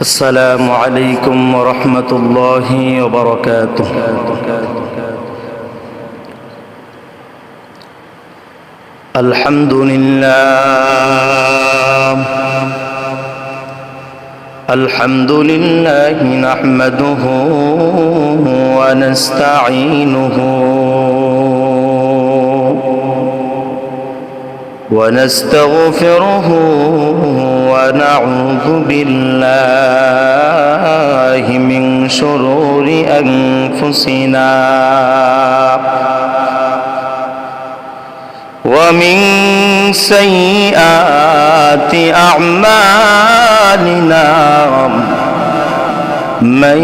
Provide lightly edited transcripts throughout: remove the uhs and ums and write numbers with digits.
السلام عليكم ورحمة الله وبركاته. الحمد لله نحمده ونستعينه ونستغفره ونعوذ بالله من شرور أنفسنا ومن سيئات أعمالنا من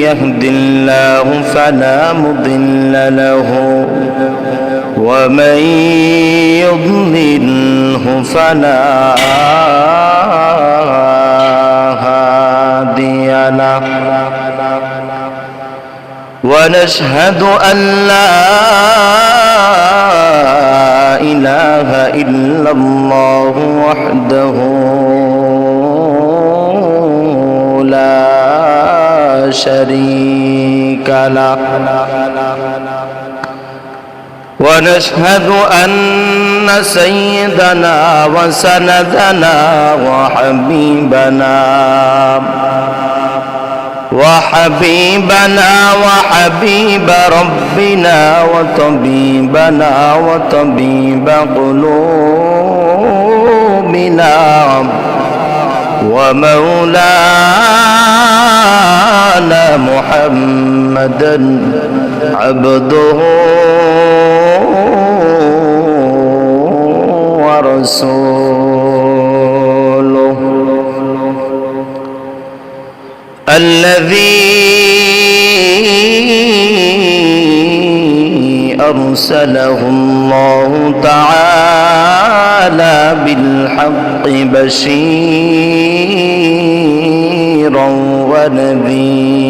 يهد الله فلا مضل له ومن يضلله فلا هادي له ونشهد أن لا إله إلا الله وحده لا شريك له ونشهد أن سيدنا وسندنا وحبيب ربنا وطبيب قلوبنا ومولانا محمدا عبده ورسوله الذي أرسله الله تعالى بالحق بشيرا ونذيرا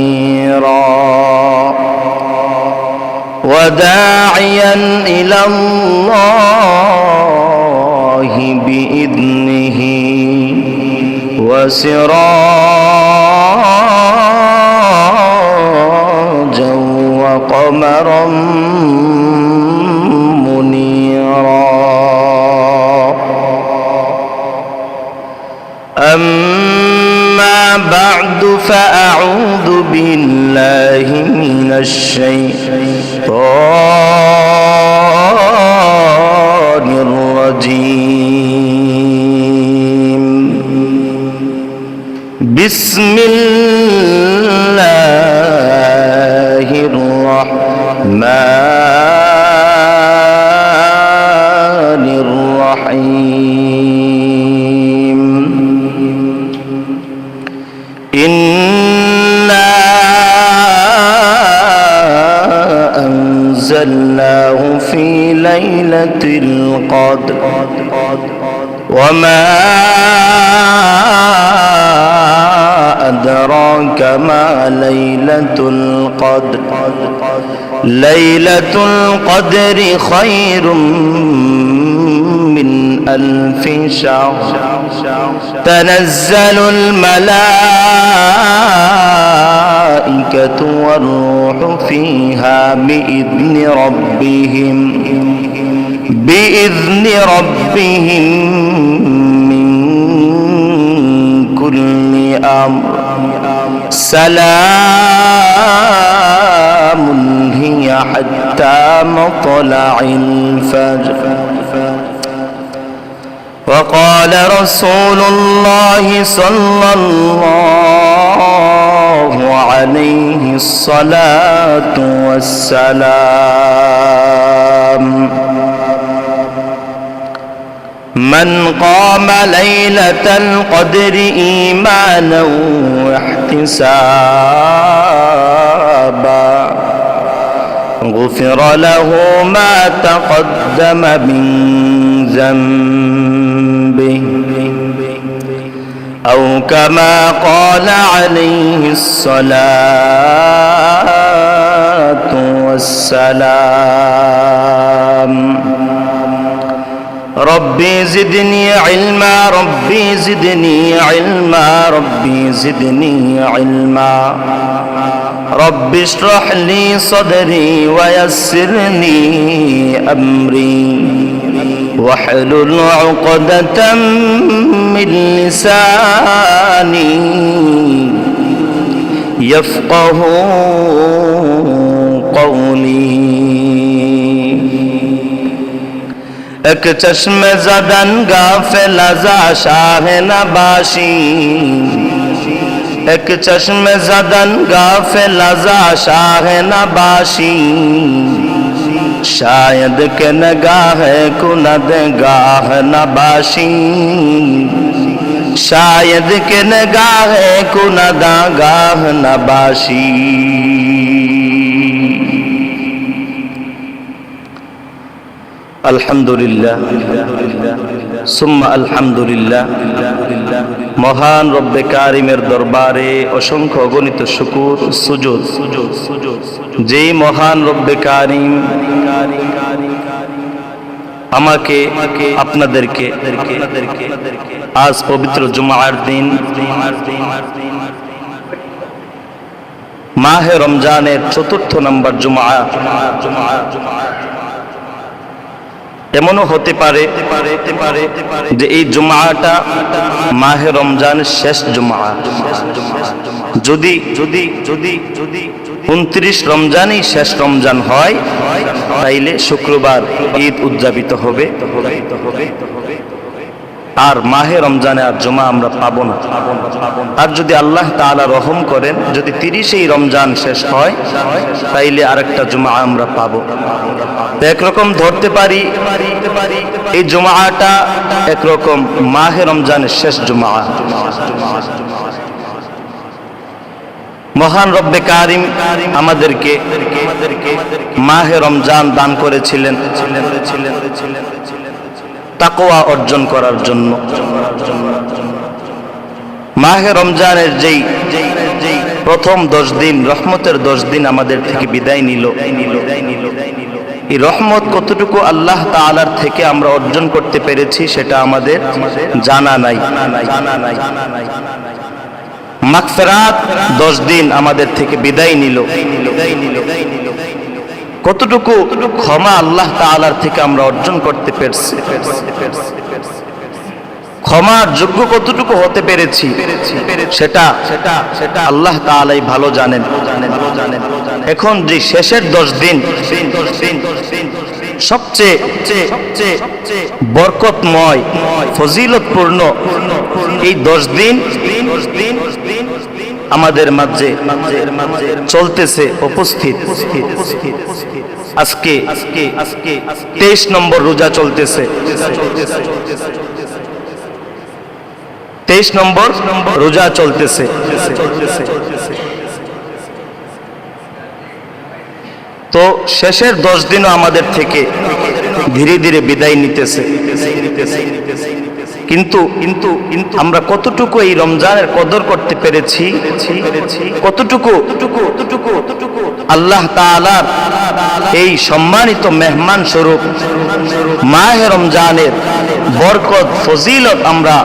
وداعيا إلى الله بإذنه وسراجا وقمرا منيرا أما بعد فأعوذ بالله من الشيطان الرجيم بسم الله الرحمن الرحيم إنا أنزلناه في ليلة القدر وما أدراك ما ليلة القدر ليلة القدر خير من ألف شهر تنزل الملائكة والروح فيها بإذن ربهم من كل أمر سلام هي حتى مطلع الفجر. وقال رسول الله صلى الله عليه الصلاة والسلام من قام ليلة القدر إيمانا واحتسابا غفر له ما تقدم من ذنبه أو كما قال عليه الصلاة والسلام ربي زدني علما ربي زدني علما ربي زدني علما رب اشرح لي صدري ويسر لي أمري واحلل عقدة من لساني يفقه قولي এক চশমে জদন গাফিল আযা শাহ নবাশি এক চশমে জদন গাফিল আযা শাহ নবাশি शायद के नगाह कुनद गाह नबाशी शायद के नगाह कुनद गाह नबाशी अल्हम्दुलिल्लाह सुम्मा अल्हम्दुलिल्लाह মহান রব্বে কারিমের দরবারে অসংখ্য অগণিত শুকর সুজুদ যেই মহান রব্বে কারিম আমাকে আপনাদেরকে আজ পবিত্র জুমার দিন মাহে রমজানের ৪র্থ নম্বর জুমা এমনও হতে পারে যে এই জুমাটা মাহে রমজানের শেষ জুমা যদি ২৯ রমজানই শেষ রমজান হয় তাইলে শুক্রবার ঈদ উদযাপিত হবে আর মাহে রমজানে আর জুমা আমরা পাবো না। আর যদি আল্লাহ তাআলা রহম করেন যদি ৩০এই রমজান শেষ হয় তাইলে আরেকটা জুমা আমরা পাবো। একরকম ধরতে পারি এই জুমাটা একরকম মাহে রমজানের শেষ জুমা। মহান রব্বে কারিম আমাদেরকে মাহে রমজান দান করেছিলেন তাকওয়া অর্জন করার জন্য। মাহে রমজানের যেই প্রথম ১০ দিন রহমতের ১০ দিন আমাদের থেকে বিদায় নিল, এই রহমত কতটুকু আল্লাহ তাআলার থেকে আমরা অর্জন করতে পেরেছি সেটা আমাদের জানা নাই। মাগফিরাত ১০ দিন আমাদের থেকে বিদায় নিল, কতটুকু ক্ষমা আল্লাহ তাআলার থেকে আমরা অর্জন করতে পেরেছি, ক্ষমার যোগ্য কতটুকু হতে পেরেছি সেটা আল্লাহ তাআলাই ভালো জানেন। এখন যে শেষের ১০ দিন সবচেয়ে বরকতময় ফজিলতপূর্ণ এই ১০ দিন আমাদের মাঝে চলতেছে উপস্থিত। আজকে ২৩ নম্বর রোজা চলতেছে, ২৩ নম্বর রোজা চলতেছে। তো শেষের ১০ দিনও আমাদের থেকে ধীরে ধীরে বিদায় নিতেছে। কিন্তু আমরা কতটুকু এই রমজানের কদর করতে পেরেছি, কতটুকু আল্লাহ তাআলার এই সম্মানিত মেহমান স্বরূপ মাহে রমজানের বরকত ফজিলত আমরা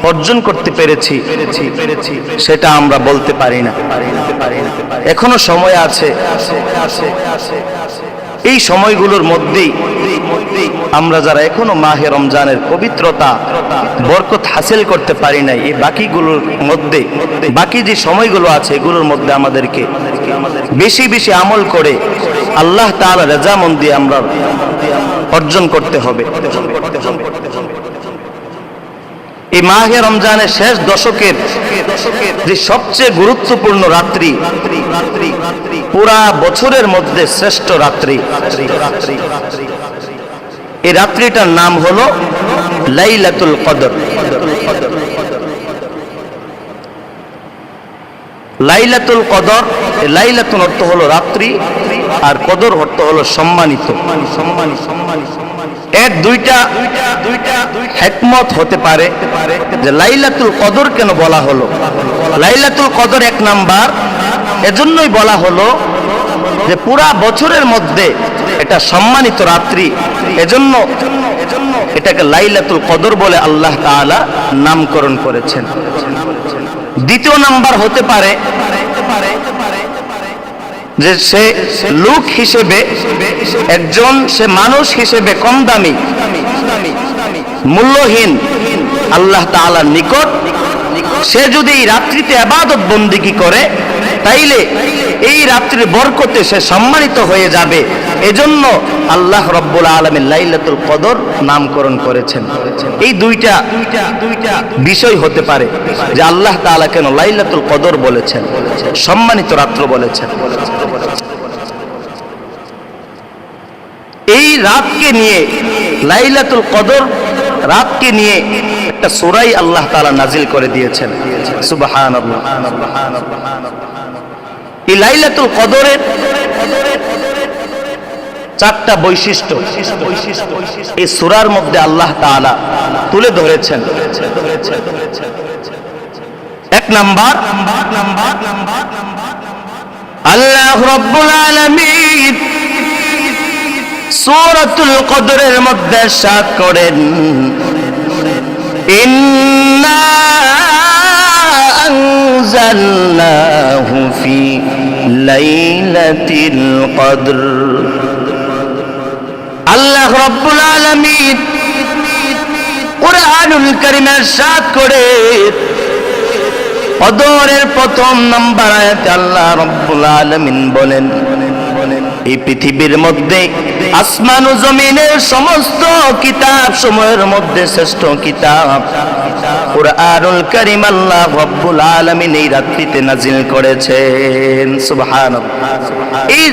অর্জন করতে পেরেছি সেটা আমরা বলতে পারি না। এখনো সময় আছে, এই সময়গুলোর মধ্যেই আমরা যারা এখনো মাহে রমজানের পবিত্রতা বরকত হাসিল করতে পারি নাই, এই বাকিগুলোর মধ্যে বাকি যে সময়গুলো আছে এগুলোর মধ্যে আমাদেরকে বেশি বেশি আমল করে আল্লাহ তাআলা রেজামন্দি আমরা অর্জন করতে হবে। এই মাহে রমজানের শেষ দশকের যে সবচেয়ে গুরুত্বপূর্ণ রাত্রি, পুরা বছরের মধ্যে শ্রেষ্ঠ রাত্রি, এই রাত্রিটার নাম হলো লাইলাতুল কদর। লাইলাতুল কদর, লাইলাতুল অর্থ হলো রাত্রি আর কদর অর্থ হলো সম্মানিত। এর দুইটা হিকমত হতে পারে যে লাইলাতুল কদর কেন বলা হলো। লাইলাতুল কদর এক নাম্বার এজন্যই বলা হলো যে পুরা বছরের মধ্যে এটা সম্মানিত রাত্রি, এজন্য এটাকে লাইলাতুল কদর বলে আল্লাহ তাআলা নামকরণ করেছেন। দ্বিতীয় নাম্বার হতে পারে যে সে লোক হিসেবে একজন, সে মানুষ হিসেবে কম দামি, মূল্যহীন আল্লাহ তাআলার নিকট। সে যদি এই রাত্রিতে ইবাদত বন্দেগী করে তাইলে এই রাত্রির বরকতে সে সম্মানিত হয়ে যাবে। এজন্য আল্লাহ রাব্বুল আলামিন লাইলাতুল কদর নামকরণ করেছেন। এই দুইটা বিষয় হতে পারে যে আল্লাহ তাআলা কেন লাইলাতুল কদর বলেছেন, সম্মানিত রাত্র বলেছেন। এই রাতকে নিয়ে, লাইলাতুল কদর রাতকে নিয়ে একটা সূরা আল্লাহ তাআলা নাজিল করে দিয়েছেন। সুবহানাল্লাহ। এই লাইলাতুল কদরের চারটা বৈশিষ্ট্য এই সূরার মধ্যে আল্লাহ তাআলা তুলে ধরেছেন। এক নাম্বার, আল্লাহ রাব্বুল আলামিন সূরাতুল কদরের মধ্যে ইরশাদ করেন, ইন্না আনজালনাহু ফি লাইলাতিল কদর। আল্লাহ রাব্বুল আলামিন কুরআনুল কারীমে ইরশাদ করে কদরের প্রথম নাম্বার আয়াতে আল্লাহ রাব্বুল আলামিন বলেন, এই পৃথিবীর মধ্যে আসমান ও জমিনের সমস্ত কিতাব সময়ের মধ্যে শ্রেষ্ঠ কিতাব কুরআনুল কারীম আল্লাহ রাব্বুল আলামিন এই রাত্রিতে নাজিল করেছেন। সুবহানাল্লাহ। এই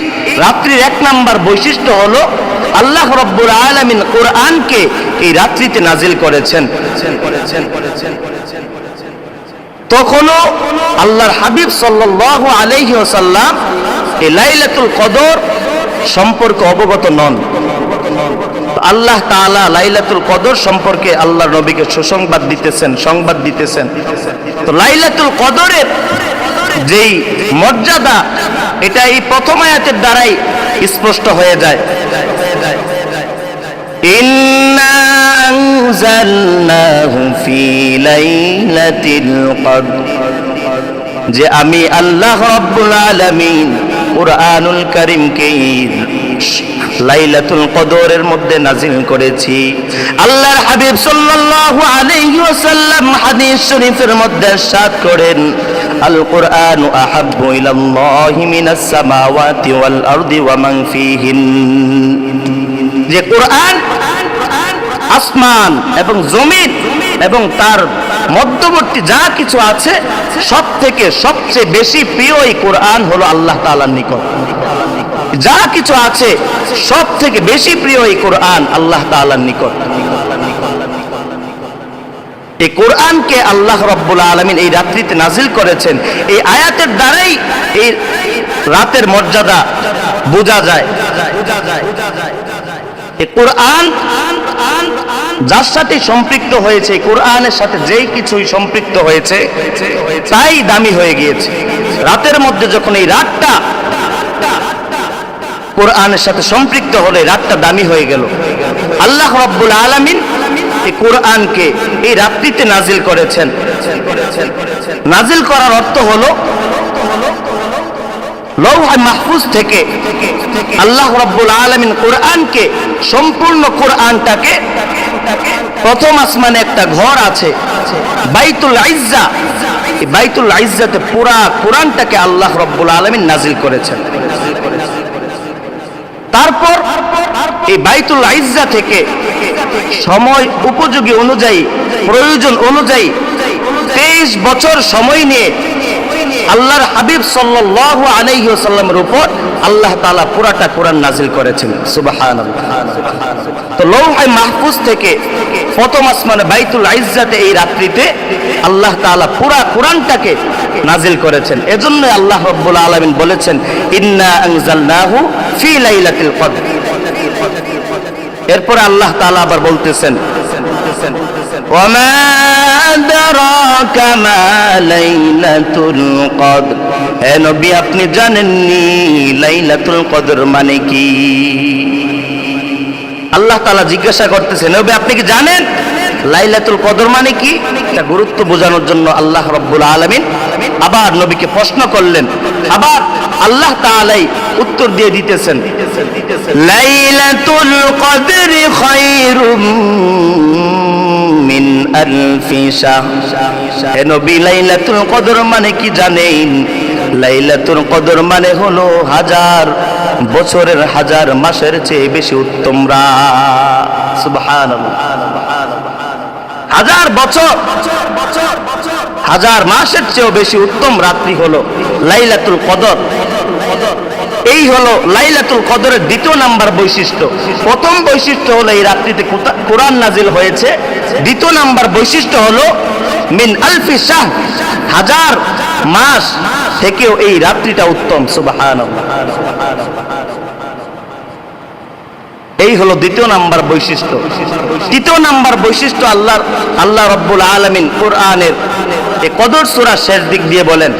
রাত্রির এক নাম্বার বৈশিষ্ট্য হলো আল্লাহ রাব্বুল আলামিন কোরআনকে এই রাত্রিতে নাজিল করেছেন। তখনও আল্লাহর হাবিব সাল্লাল্লাহু আলাইহি ওয়াসাল্লাম এই লাইলাতুল কদর সম্পর্কে অবগত নন। আল্লাহ তাআলা লাইলাতুল কদর সম্পর্কে আল্লাহর নবীকে সুসংবাদ দিতেছেন, সংবাদ দিতেছেন। তো লাইলাতুল কদরের যেই মর্যাদা, এটা এই প্রথম আয়াতের দ্বারাই স্পষ্ট হয়ে যায়। ইন্না আনজালনাহু ফি লাইলাতিল কদর, যে আমি আল্লাহ রাব্বুল আলামিন কুরআনুল কারীমকে লাইলাতুল কদরের মধ্যে নাজিল করেছি। আল্লাহর হাবিব সাল্লাল্লাহু আলাইহি ওয়াসাল্লাম হাদিস শরীফের মধ্যে ইরশাদ করেন, আল কুরআনু আহাব্বু ইলাল্লাহি মিনাস সামাওয়াতি ওয়াল আরদি ওয়া মান ফীহিন, যে কোরআন আসমান এবং জমিন এবং তার মধ্যবর্তী যা কিছু আছে সব থেকে সবচেয়ে বেশি প্রিয় এই কোরআন হলো আল্লাহ তাআলার নিকট। যা কিছু আছে সব থেকে বেশি প্রিয় এই কোরআন আল্লাহ তাআলার নিকট। এই কোরআনকে আল্লাহ রাব্বুল আলামিন এই রাত্রিতে নাজিল করেছেন। এই আয়াতের দ্বারাই এই রাতের মর্যাদা বোঝা যায়। এই কোরআন যার সাথে সম্পৃক্ত হয়েছে, কোরআনের সাথে যেই কিছুই সম্পৃক্ত হয়েছে তাই দামি হয়ে গিয়েছে। রাতের মধ্যে যখন এই রাতটা কোরআনের সাথে সম্পৃক্ত হলে রাতটা দামি হয়ে গেল। আল্লাহ রাব্বুল আলামিন এই কোরআনকে এই রাত্রিতে নাজিল করেছেন। নাজিল করার অর্থ হলো লৌহ মাহফুজ থেকে আল্লাহ রাব্বুল আলামিন কোরআনকে, সম্পূর্ণ কোরআনটাকে, প্রথম আসমানে একটা ঘর আছে বাইতুল ইজ্জা, এই বাইতুল ইজ্জাতে পুরা কোরআনটাকে আল্লাহ রাব্বুল আলামিন নাজিল করেছেন। তারপর এই বাইতুল ইজ্জা থেকে সময় উপযোগী অনুযায়ী, প্রয়োজন অনুযায়ী 23 বছর সময় নিয়ে আল্লাহর হাবিব সাল্লাল্লাহু আলাইহি ওয়াসাল্লামের উপর আল্লাহ তাআলা পুরাটা কোরআন নাজিল করেছেন। সুবহানাল্লাহ। তো লৌহ মাহফুজ থেকে প্রথম আসমানে বাইতুল ইজ্জাতে এই রাত্রিতে আল্লাহ তাআলা পুরা কোরআনটাকে নাজিল করেছেন। এজন্য আল্লাহ রাব্বুল আলামিন বলেছেন, ইন্না আনজালনাহু ফি লাইলাতিল কদর। এরপর আল্লাহ তাআলা আবার বলতেছেন, ওয়ামা আদরাকা মা লাইলাতুল কদর, হে নবী আপনি জানেননি লাইলাতুল কদর মানে কি? আল্লাহ তাআলা জিজ্ঞাসা করতেছেন, নবী আপনি কি জানেন লাইলাতুল কদর মানে কি? এটা গুরুত্ব বোঝানোর জন্য আল্লাহ রাব্বুল আলামিন আবার নবীকে প্রশ্ন করলেন, আবার আল্লাহ তাআলাই উত্তর দিয়ে দিতেছেন, লাইলাতুল কদরি খায়রুম মিন আলফি শাহর, হে নবী লাইলাতুল কদর মানে কি জানেন? লাইলাতুল কদর মানে হলো হাজার বছরের হাজার মাসের চেয়ে বেশি উত্তম রাত। সুবহানাল্লাহ, হাজার বছর হাজার মাসের চেয়েও বেশি উত্তম রাত্রি হলো লাইলাতুল কদর। এই হলো লাইলাতুল কদরের দ্বিতীয় নাম্বার বৈশিষ্ট্য। প্রথম বৈশিষ্ট্য হলো এই রাত্রিতে কোরআন নাজিল হয়েছে। দ্বিতীয় নাম্বার বৈশিষ্ট্য হলো মিন আলফি শাহর, হাজার মাস থেকেও এই রাত্রিটা উত্তম। সুবহানাল্লাহ, এই হলো দ্বিতীয় নাম্বার বৈশিষ্ট্য। তৃতীয় নাম্বার বৈশিষ্ট্য আল্লাহ রাব্বুল আলামিন কোরআনের এই কদর সূরা শেষ দিক দিয়ে বলেন,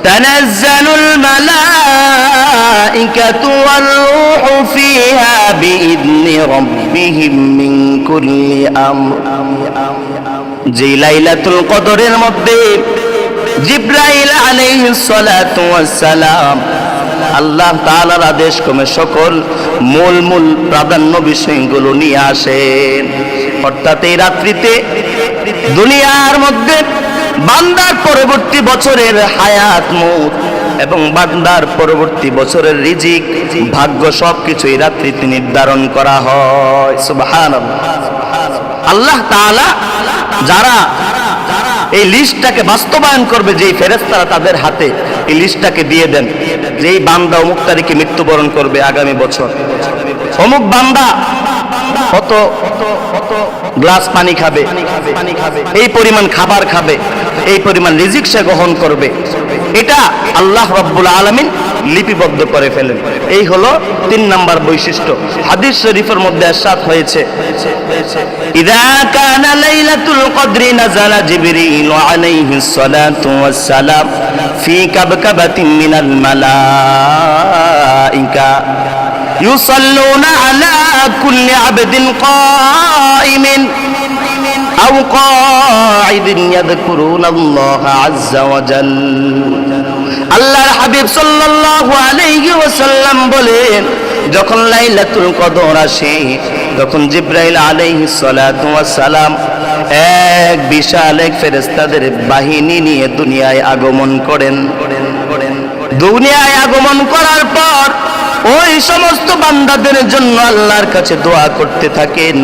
তানাজ্জালুল মালাইকাতু ওয়ার রূহু ফিহা বিইذনি রাব্বিহিম মিন কুল্লি আমর, যে লাইলাতুল কদরের মধ্যে জিবরাইল আলাইহিস সালাতু ওয়াস সালাম আল্লাহ তাআলার আদেশ ক্রমে সকল মূল প্রাধান্য বিষয়গুলো নিয়ে আসেন। অর্থাৎ এই রাত্রিতে দুনিয়ার মধ্যে বান্দার পরবর্তী বছরের হায়াত মউত এবং বান্দার পরবর্তী বছরের রিজিক ভাগ্য সবকিছু এই রাত্রিতে নির্ধারণ করা হয়। সুবহানাল্লাহ, আল্লাহ তাআলা যারা এই লিস্টটাকে বাস্তবায়ন করবে, যেই ফেরেশতারা তাদের হাতে এই লিস্টটাকে দিয়ে দেন, যেই বান্দা অমুক তারিখে মৃত্যুবরণ করবে আগামী বছর, অমুক বান্দা কত গ্লাস পানি খাবে, এই পরিমাণ খাবার খাবে, এই পরিমাণ রিজিক সে গ্রহণ করবে, এটা আল্লাহ রাব্বুল আলামিন লিপিবদ্ধ করে ফেলেন। এই হলো 3 নাম্বার বৈশিষ্ট্য। হাদিস শরীফের মধ্যে ইরশাদ হয়েছে, ইযা কানা লাইলাতুল কদরি নাযালা জিবরিল আলাইহিস সালাতু ওয়াস সালাম ফি কাবকাবাতিন মিনাল মালাইকা ইউসাল্লুনা আলা কুল্লি আবদিন কাইমিন আও কাঈদিন ইয়াযকুরুনাল্লাহা আযজা ওয়া জাল্লা। আল্লাহর হাবিব সাল্লাল্লাহু আলাইহি ওয়াসাল্লাম বলেন, যখন লাইলাতুল কদর আসে তখন জিবরাইল আলাইহিস সালাতু ওয়াস সালাম এক বিশাল এক ফেরেশতাদের বাহিনী নিয়ে দুনিয়ায় আগমন করেন। দুনিয়ায় আগমন করার পর ওই সমস্ত বান্দাদের জন্য আল্লাহর কাছে দোয়া করতে থাকেন,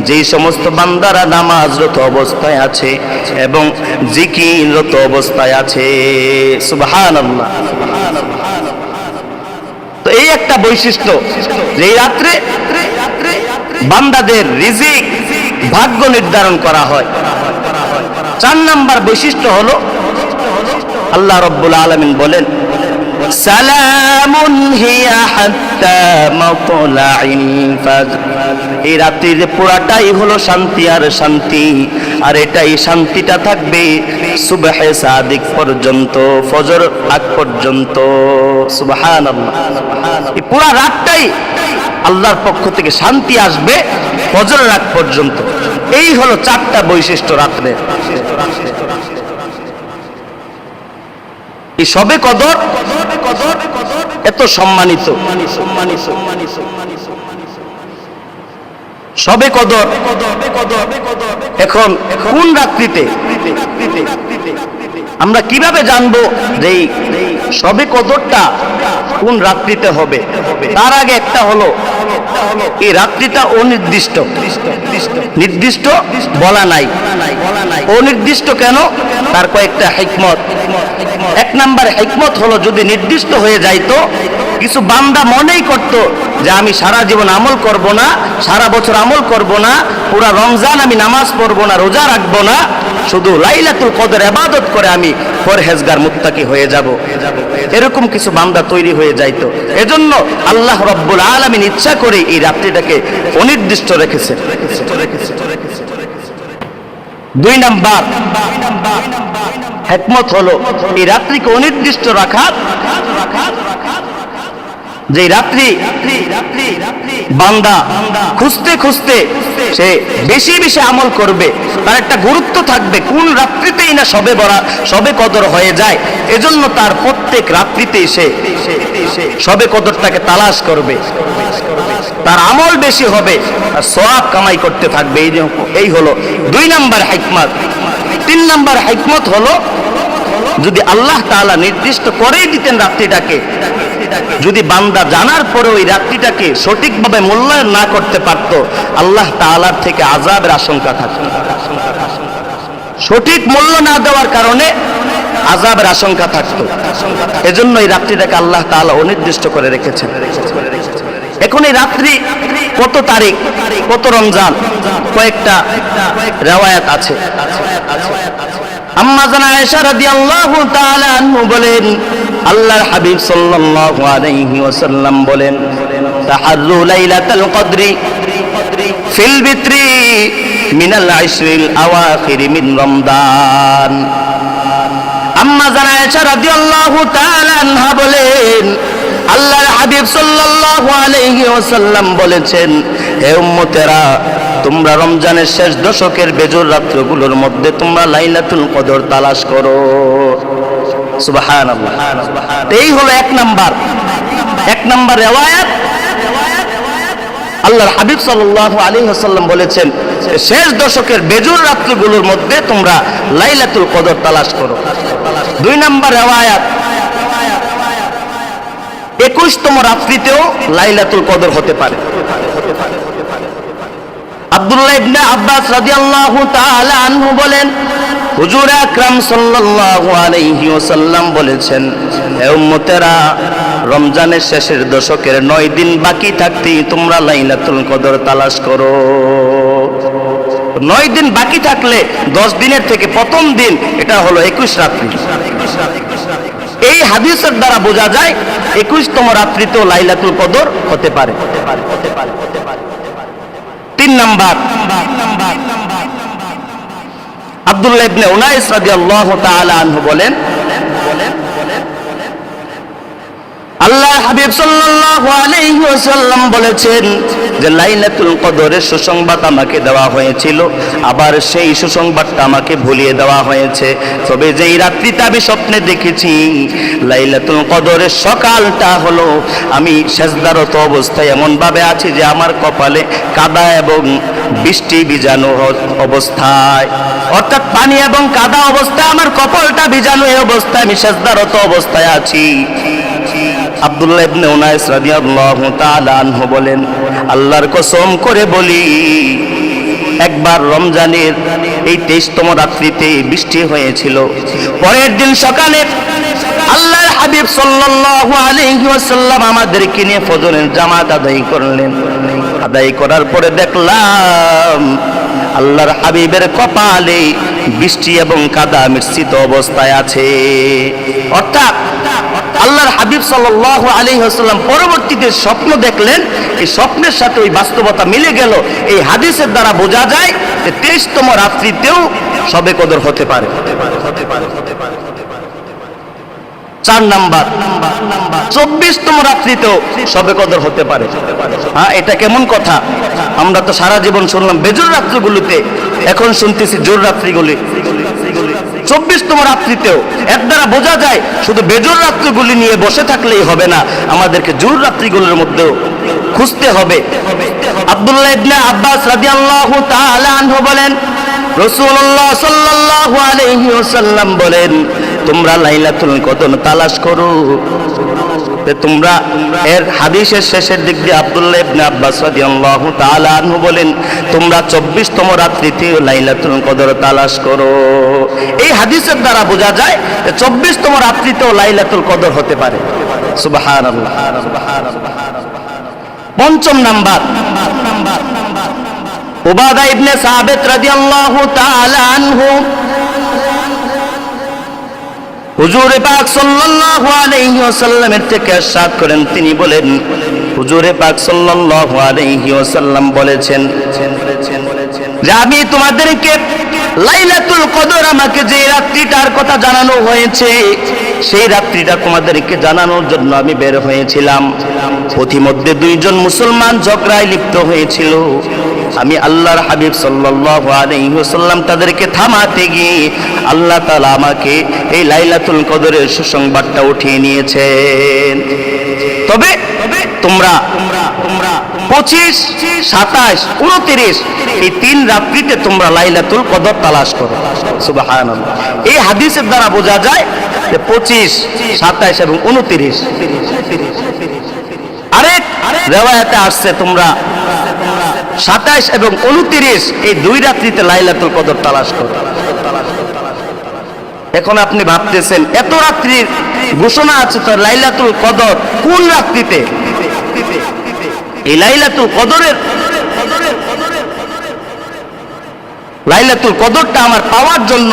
যেই সমস্ত বান্দারা নামাজরত অবস্থায় আছে এবং জিকিররত অবস্থায় আছে। সুবহানাল্লাহ, তো এই একটা বৈশিষ্ট্য যে এই রাত্রে বান্দাদের রিজিক ভাগ্য নির্ধারণ করা হয়। 4 নাম্বার বৈশিষ্ট্য হলো আল্লাহ রাব্বুল আলামিন বলেন, সালামুন হিয়া হাত্তা মাতলাইল ফাজর, এই রাত্রির পুরাটাই হলো শান্তি আর শান্তি, আর এটাই শান্তিটা থাকবে সুবহে সাদিক পর্যন্ত, ফজর আগ পর্যন্ত। সুবহানাল্লাহ, এই পুরা রাতটাই আল্লাহর পক্ষ থেকে শান্তি আসবে ফজরের আগ পর্যন্ত। এই হলো 4টা বৈশিষ্ট্য রাত্রে। এই শবে কদর এত সম্মানিত। শবে কদর এখন কোন রাত্রিতে, আমরা কিভাবে জানবো যে শবে কদরটা কোন রাত্রিতে হবে? তার আগে একটা হলো এই রাত্রিটা অনির্দিষ্ট, নির্দিষ্ট বলা নাই। অনির্দিষ্ট কেন? তার কয়েকটা হিকমত। 1 নাম্বার হিকমত হলো, যদি নির্দিষ্ট হয়ে যাইতো, কিছু বান্দা মনেই করতো যে আমি সারা জীবন আমল করব না, সারা বছর আমল করব না, পুরা রমজান আমি নামাজ পড়ব না, রোজা রাখবো না, শুধু লাইলাতুল কদর ইবাদত করে আমি পরহেজগার মুত্তাকি হয়ে যাব। এরকম কিছু বান্দা তৈরি হয়ে যাইতো। এজন্য আল্লাহ রাব্বুল আলামিন ইচ্ছা করে এই রাত্রিটাকে অনির্দিষ্ট রেখেছেন। দুই নাম্বার হিকমত হলো এই রাত্রিকে অনির্দিষ্ট রাখা, যে রাত্রি বান্দা খুঁজতে খুঁজতে সে বেশি বেশি আমল করবে, তার একটা গুরুত্ব থাকবে কোন রাত্রিতেই না সবে কদর হয়ে যায়। এজন্য তার প্রত্যেক রাত্রিতেই সে সবে কদরটাকে তালাশ করবে, তার আমল বেশি হবে, আর সওয়াব কামাই করতে থাকবে। এই হলো দুই নাম্বার হিকমত। তিন নাম্বার হিকমত হলো যদি আল্লাহ তাআলা নির্দিষ্ট করেই দিতেন রাত্রিটাকে, যদি বান্দা জানার পরে ওই রাত্রিটাকে সঠিকভাবে মূল্যায়ন না করতে পারত, আল্লাহ তাআলার থেকে আযাবের আশঙ্কা থাকত। সঠিক মূল্য না দেওয়ার কারণে আযাবের আশঙ্কা থাকত। এজন্য এই রাত্রিটাকে আল্লাহ তাআলা অনির্দিষ্ট করে রেখেছেন। এখন এই রাত্রি কত তারিখ, কত রমজান, কয়েকটা রিওয়ায়াত আছে। আম্মা জানা আয়েশা রাদিয়াল্লাহু তাআলা আনহু বলেন, আল্লাহর হাবিব সাল্লাল্লাহু আলাইহি ওয়াসাল্লাম বলেন, তাহাররু লাইলাতুল কদরি ফিল বিত্রি মিনাল আশরিল আওয়াখির মিন রমজান। আম্মা জানা আয়েশা রাদিয়াল্লাহু তাআলা আনহা বলেন, আল্লাহর হাবিব সাল্লাল্লাহু আলাইহি ওয়াসাল্লাম বলেছেন, হে উম্মতেরা, তোমরা রমজানের শেষ দশকের বেজোর রাত্রগুলোর মধ্যে তোমরা লাইলাতুল কদর তালাশ করো। সুবহানাল্লাহ। এই হলো এক নাম্বার রিওয়ায়াত। আল্লাহর হাবিব সাল্লাল্লাহু আলাইহি ওয়াসাল্লাম বলেছেন, শেষ দশকের বেজোর রাত্রগুলোর মধ্যে তোমরা লাইলাতুল কদর তালাশ করো। দুই নাম্বার রিওয়ায়াত, 21তম রাত্রিতেও লাইলাতুল কদর হতে পারে। আব্দুল্লাহ ইবনে আব্বাস রাদিয়াল্লাহু তাআলা আনহু বলেন, হুজুর আকরাম সাল্লাল্লাহু আলাইহি ওয়াসাল্লাম বলেছেন, হে উম্মতেরা, রমজানের শেষের দশকের 9 দিন বাকি থাকতেই তোমরা লাইলাতুল কদর তালাশ করো। 9 দিন বাকি থাকলে 10 দিনের থেকে প্রথম দিন এটা হলো 21 রাত্রি। এই হাদিসের দ্বারা বোঝা যায় 21তম রাত্রিতেও লাইলাতুল কদর হতে পারে। তিন নাম্বার, আব্দুল্লাহ ইবনে উনাইস রাদিয়াল্লাহু তাআলা আনহু বলেন, আল্লাহ হাবিব সাল্লাল্লাহু আলাইহি ওয়াসাল্লাম বলেছেন যে লাইলাতুল কদরের সুসংবাদ আমাকে দেওয়া হয়েছিল, আবার সেই সুসংবাদটা আমাকে ভুলিয়ে দেওয়া হয়েছে। তবে যেই রাত্রিটা আমি স্বপ্নে দেখেছি লাইলাতুল কদরের সকালটা হলো আমি সেজদারত অবস্থায় এমন ভাবে আছি যে আমার কপালে কাদা এবং বৃষ্টি ভিজানো অবস্থায়, অর্থাৎ পানি এবং কাদা অবস্থায় আমার কপালটা ভিজানো এই অবস্থায় আমি সেজদারত অবস্থায় আছি। আব্দুল্লাহ ইবনে উনাইস রাদিয়াল্লাহু তাআলা আনহু বলেন, আল্লাহর কসম করে বলি, একবার রমজানের এই 23তম রাত্রিতে বৃষ্টি হয়েছিল। পরের দিন সকালে আল্লাহর হাবিব সাল্লাল্লাহু আলাইহি ওয়াসাল্লাম আমাদেরকে নিয়ে ফজরের জামাত আদায় করলেন। আদায় করার পরে দেখলাম আল্লাহর হাবিবের কপালে বৃষ্টি এবং কাদা মিশ্রিত অবস্থায় আছে। অর্থাৎ আল্লাহর হাবিব সাল্লাল্লাহু আলাইহি ওয়াসাল্লাম পরবর্তীতে স্বপ্ন দেখলেন, এই স্বপ্নের সাথে ওই বাস্তবতা মিলে গেল। এই হাদিসের দ্বারা বোঝা যায় যে 23তম রাত্রিতেও শবে কদর হতে পারে। 4 নাম্বার, 24তম রাত্রিতেও শবে কদর হতে পারে। হ্যাঁ, এটা কেমন কথা? আমরা তো সারা জীবন শুনলাম বেজোর রাত্রিগুলোতে, এখন শুনতেছি জোর রাত্রিগুলি। 24তম রাত্রিতেও এর দ্বারা বোঝা যায় শুধু বেজোর রাত্রিগুলি নিয়ে বসে থাকলেই হবে না, আমাদেরকে জোর রাত্রিগুলোর মধ্যেও খুঁজতে হবে। আব্দুল্লাহ ইবনে আব্বাস রাদিয়াল্লাহু তাআলা আনহু বলেন, রাসূলুল্লাহ সাল্লাল্লাহু আলাইহি ওয়াসাল্লাম বলেন, তোমরা লাইলাতুল কদর তালাশ করো। তোমরা এর হাদিসের শেষের দিক দিয়ে আব্দুল্লাহ ইবনে আব্বাস রাদিয়াল্লাহু তাআলা আনহু বলেন, তোমরা 24তম রাত্রিতে লাইলাতুল কদর তালাশ করো। এই হাদিসের দ্বারা বোঝা যায় যে 24তম রাত্রিতেও লাইলাতুল কদর হতে পারে। সুবহানাল্লাহ। 5ম নাম্বার, উবাদা ইবনে সাবিত রাদিয়াল্লাহু তাআলা আনহু হুজুর পাক সাল্লাল্লাহু আলাইহি ওয়াসাল্লামের থেকে ইরশাদ করেন, তিনি বলেন, হুজুর পাক সাল্লাল্লাহু আলাইহি ওয়াসাল্লাম বলেছেন যে আমি তোমাদেরকে লাইলাতুল কদর আমাকে যে রাত্রিটার কথা জানানো হয়েছে, সেই রাত্রিটা তোমাদেরকে জানানোর জন্য আমি বের হয়েছিলাম। পথিমধ্যে দুইজন মুসলমান ঝগড়ায় লিপ্ত হয়েছিল। আমি আল্লাহর হাবিব সাল্লাল্লাহু আলাইহি ওয়াসাল্লাম তাদেরকে থামাতে গিয়ে আল্লাহ তাআলা আমাকে এই লাইলাতুল কদরের সুসংবাদটা উঠিয়ে নিয়েছেন। তবে তোমরা 25, 27, 29 এই 3 রাত্রিতে তোমরা লাইলাতুল কদর তালাশ করো। সুবহানাল্লাহ। এই হাদিসের দ্বারা বোঝা যায় যে 25, 27 এবং 29। আরেক রিওয়ায়াতে আসছে তোমরা 27 এবং 29 এই 2 রাত্রিতে লাইলাতুল কদর তালাশ করো। এখন আপনি ভাবতেছেন এত রাত্রির ঘোষণা আছে, তো লাইলাতুল কদর কোন রাত্রিতে? এই লাইলাতুল কদরটা আমার পাওয়ার জন্য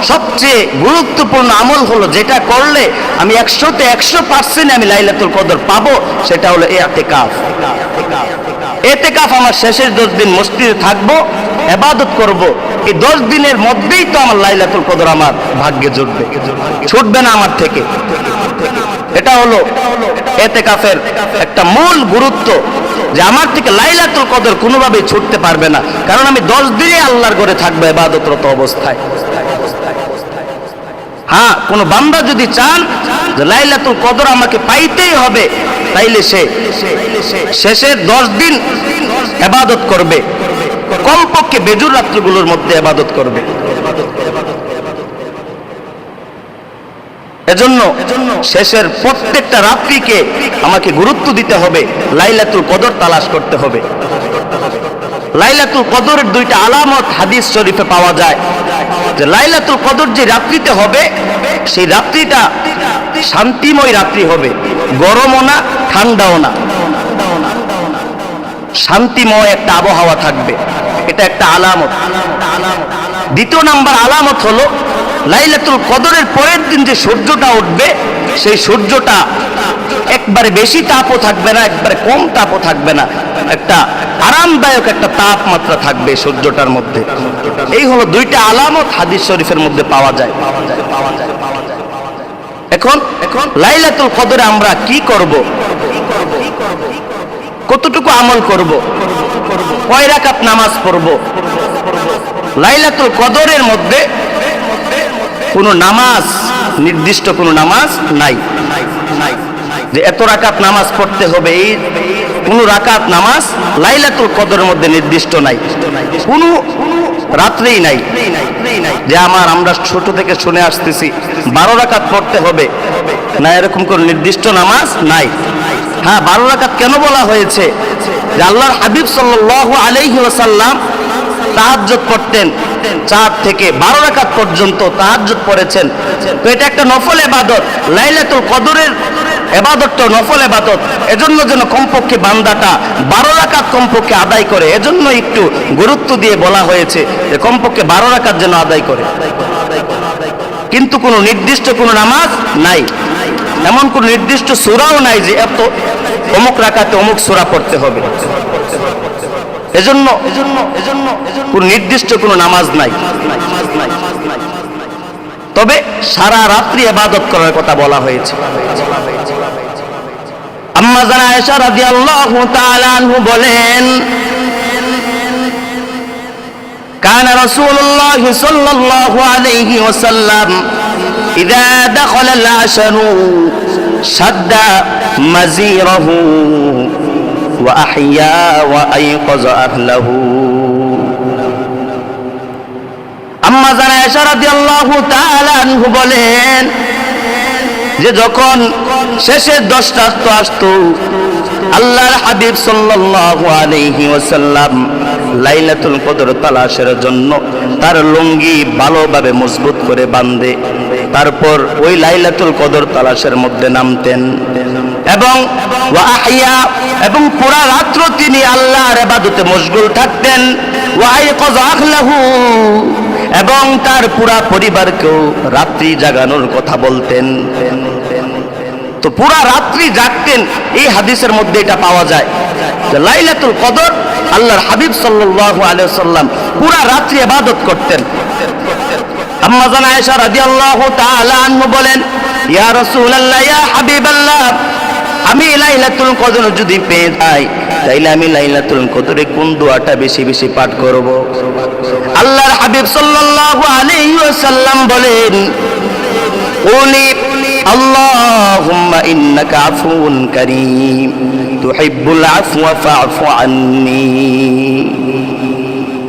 সবচেয়ে গুরুত্বপূর্ণ আমল হলো, যেটা করলে আমি 100তে 100% আমি লাইলাতুল কদর পাবো, সেটা হলো ইতিকাফ। ইতিকাফ আমার শেষের 10 দিন মসজিদে থাকবো, ইবাদত করব। এই 10 দিনের মধ্যেই তো আমার লাইলাতুল কদর আমার ভাগ্যে জুটবে, ছুটবে না আমার থেকে। এটা হলো ইতিকাফের একটা মূল গুরুত্ব, যে আমার থেকে লাইলাতুল কদর কোনোভাবেই ছুটতে পারবে না, কারণ আমি 10 দিনে আল্লাহর ঘরে থাকবো ইবাদতরত অবস্থায়। হ্যাঁ, কোন বান্দা যদি চান যে লাইলাতুল কদর আমাকে পাইতেই হবে, তাইলে সে শেষের 10 দিন ইবাদত করবে, কমপক্ষে বেজুর রাত্রিগুলোর মধ্যে ইবাদত করবে। এজন্য শেষের প্রত্যেকটা রাত্রিকে আমাকে গুরুত্ব দিতে হবে, লাইলাতুল কদর তালাশ করতে হবে। লাইলাতুল কদরের 2টা আলামত হাদিস শরীফে পাওয়া যায়, যে লাইলাতুল কদর যে রাত্রিতে হবে, সেই রাত্রিটা শান্তিময় রাত্রি হবে, গরমও না ঠান্ডাও না, শান্তিময় একটা আবহাওয়া থাকবে। এটা একটা আলামত। দ্বিতীয় নাম্বার আলামত হলো লাইলাতুল কদরের পরের দিন যে সূর্যটা উঠবে, সেই সূর্যটা একবারে বেশি তাপও থাকবে না, একবারে কম তাপও থাকবে না, একটা আরামদায়ক একটা তাপমাত্রা থাকবে সূর্যটার মধ্যে। এই হলো 2টা আলামত হাদিস শরীফের মধ্যে পাওয়া যায়। এখন লাইলাতুল কদরে আমরা কি করব, কতটুকু আমল করব, কয় রাকাত নামাজ পড়ব? লাইলাতুল কদরের মধ্যে কোনো নামাজ, নির্দিষ্ট কোনো নামাজ নাই যে এত রাকাত নামাজ পড়তে হবে, এই কোনো রাকাত নামাজ লাইলাতুল কদরের মধ্যে নির্দিষ্ট নাই, কোনো রাত্রেই নাই যে আমরা ছোট থেকে শুনে আসতেছি 12 রাকাত পড়তে হবে, না, এরকম কোনো নির্দিষ্ট নামাজ নাই। হ্যাঁ, 12 রাকাত কেন বলা হয়েছে? যে আল্লাহর হাবিব সাল্লাল্লাহু আলাইহি ওয়াসাল্লাম তাহাজ্জুদ পড়তেন, 4 থেকে 12 রাকাত পর্যন্ত তাহাজ্জুদ পড়েছেন। তো এটা একটা নফল ইবাদত, লাইলাতুল কদরের ইবাদতটা নফল ইবাদত। এজন্য যেন কমপক্ষে বান্দাটা 12 রাকাত কমপক্ষে আদায় করে, এজন্য একটু গুরুত্ব দিয়ে বলা হয়েছে যে কমপক্ষে 12 রাকাত যেন আদায় করে। কিন্তু কোনো নির্দিষ্ট কোনো নামাজ নাই, এমন কোনো নির্দিষ্ট সূরাও নাই যে এত অমুক রাকাতে অমুক সূরা পড়তে হবে। এজন্য কোন নির্দিষ্ট কোনো নামাজ নাই। তবে সারা রাত্রি ইবাদত করার কথা বলা হয়েছে। আম্মা জান আয়েশা রাদিয়াল্লাহু তাআলা আনহু বলেন, كان رسول الله صلى الله عليه وسلم إذا دخل العشر شد مزيره وأحيا وأيقظ أهله। আম্মা জান আয়েশা রাদিয়াল্লাহু তাআলা আনহু বলেন যে যখন শেষের 10টা আসতো, আল্লাহর হাবিব সাল্লাল্লাহু আলাইহি ওয়াসাল্লাম লাইলাতুল কদর তালাশের জন্য তার লুঙ্গি ভালোভাবে মজবুত করে বাঁধে, তারপর ওই লাইলাতুল কদর তালাশের মধ্যে নামতেন এবং ওয়া আহিয়া, এবং পুরা রাত্র তিনি আল্লাহর ইবাদতে মশগুল থাকতেন। ওয়া আইকায আহলাহু, এবং তার পুরা পরিবারকেও রাত্রি জাগানোর কথা বলতেন। তো পুরা রাত্রি জাগতেন। এই হাদিসের মধ্যে এটা পাওয়া যায় যে লাইলাতুল কদর আল্লাহর হাবিব সাল্লাল্লাহু আলাইহি ওয়াসাল্লাম পুরা রাত্রি ইবাদত করতেন। আম্মা জান আয়েশা রাদিয়াল্লাহু তাআলা আনহা বলেন, ইয়া রাসূলুল্লাহ, ইয়া হাবিবাল্লাহ, আমি লাইলাতুল কদর যদি পেয়ে যাই তাইলে আমি লাইলাতুল কদরে কোন দোয়াটা বেশি বেশি পাঠ করব? আল্লাহর হাবিব সাল্লাল্লাহু আলাইহি ওয়াসাল্লাম বলেন, কুলি আল্লাহুম্মা ইন্নাকা আফুউন কারীম তুহিব্বুল আফওয়া ফা'ফু আন্নী।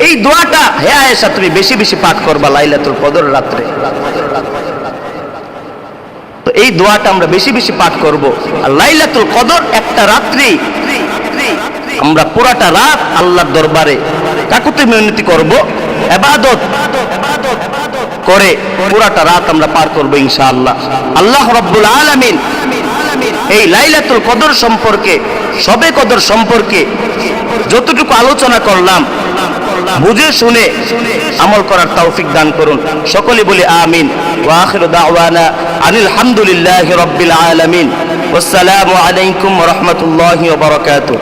এই দোয়াটা হে আয়েশা তুমি বেশি বেশি পাঠ করবা লাইলাতুল কদর রাতে। তো এই দোয়াটা আমরা বেশি বেশি পাঠ করব। আর লাইলাতুল কদর একটা রাত্রি আমরা পুরাটা রাত আল্লাহর দরবারে কাকুতি মিনতি করব, ইবাদত করে পুরাটা রাত আমরা পার করব ইনশাআল্লাহ। আল্লাহ রাব্বুল আলামিন এই লাইলাতুল কদর সম্পর্কে, শবে কদর সম্পর্কে যতটুকু আলোচনা করলাম বুঝে শুনে আমল করার তৌফিক দান করুন। সকলে বলি আমিন। ওয়া আখিরু দাওয়ানা আনিল হামদুলিল্লাহি রাব্বিল আলামিন। ওয়াসসালামু আলাইকুম ওয়া রাহমাতুল্লাহি ওয়া বারাকাতুহু।